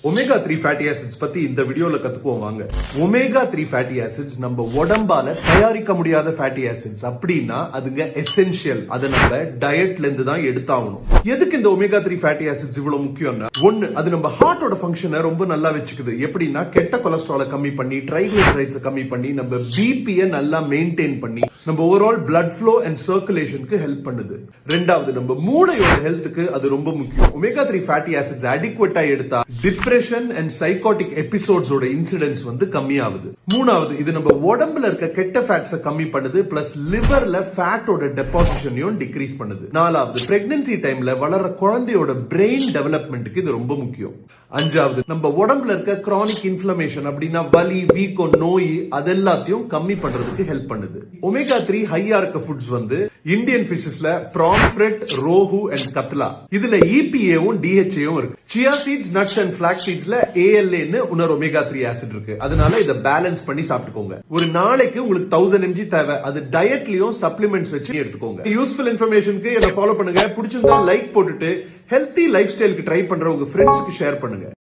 Omega 3 fatty acids பத்தி இந்த வீடியோல கத்துக்குவோம் வாங்க. ஒமேகா 3 ஃபேட்டி ஆசிட்ஸ் நம்ம உடம்பால தயாரிக்க முடியாத ஃபேட்டி ஆசிட்ஸ் அப்படின்னா அதுங்க எசென்ஷியல். அதை நம்ம டயட்ல இருந்து தான் எடுத்தாகணும். எதுக்கு இந்த ஒமேகா 3 ஃபேட்டி ஆசிட்ஸ் இவ்வளவு முக்கியம்னா, ஒன்னு அது நம்ம ஹார்ட்டோட ஃபங்க்ஷனை ரொம்ப நல்லா வச்சுக்குது. எப்படின்னா கெட்ட கொலஸ்ட்ராலை கம்மி பண்ணி, ட்ரைகிளிசரைட்ஸ் கம்மி பண்ணி, நம்ம பிபியை நல்லா மெயின்டைன் பண்ணி, நம்ம ஓவரால் பிளட் ஃப்ளோ அண்ட் சர்க்குலேஷனுக்கு ஹெல்ப் பண்ணுது. ரெண்டாவது நம்ம மூளையோட ஹெல்த்துக்கு அது ரொம்ப முக்கியம். ஒமேகா 3 ஃபேட்டி ஆசிட்ஸ் அடிக்குவேட்டா எடுத்தா டிப்ரெஷன் அண்ட் சைக்காட்டிக் எபிசோட்ஸோட இன்சிடென்ட்ஸ் கம்மியாகுது. மூணாவது இது நம்ம உடம்புல இருக்க கெட்ட ஃபேட்ஸை கம்மி பண்ணுது, பிளஸ் லிவர்ல ஃபேட்டோட டெபாசிஷனையும் டிக்ரீஸ் பண்ணுது. நாலாவது பிரெக்னன்சி டைம்ல வளர்ற குழந்தையோட பிரெயின் டெவலப்மெண்ட்டுக்கு இது ரொம்ப முக்கியம். அஞ்சாவது நம்ம உடம்புல இருக்க கிரானிக் இன்ஃப்ளமேஷன் அப்படின்னா வலி, வீக்கம், நோய் அதெல்லாத்தையும் கம்மி பண்றதுக்கு ஹெல்ப் பண்ணுது. ஒமேகா 3 ஹையா இருக்க ஃபுட்ஸ் இந்தியன் ஃபிஷஸ்ல ப்ராம்ஃப்ரெட், ரோஹு அண்ட் கத்லா. இதுல EPAவும் DHAவும் இருக்கு. Chia seeds, nuts and flax சீட்ஸ்ல ALA-ன்னு இன்னொரு ஒமேகா 3 ஆசிட் இருக்கு. அதனால இதை பேலன்ஸ் பண்ணி சாப்பிட்டுக்கோங்க. ஒரு நாளைக்கு உங்களுக்கு 1000 mg தேவை. அது டயட்லயும் சப்ளிமெண்ட்ஸ் வச்சு எடுத்துக்கோங்க. யூஸ்ஃபுல் இன்ஃபர்மேஷனுக்கு என்ன ஃபாலோ பண்ணுங்க. பிடிச்சிருந்தா லைக் போட்டுட்டு ஹெல்த்தி லைஃப் ஸ்டைலுக்கு ட்ரை பண்ற உங்க ஃப்ரெண்ட்ஸ்க்கு ஷேர் பண்ணுங்க.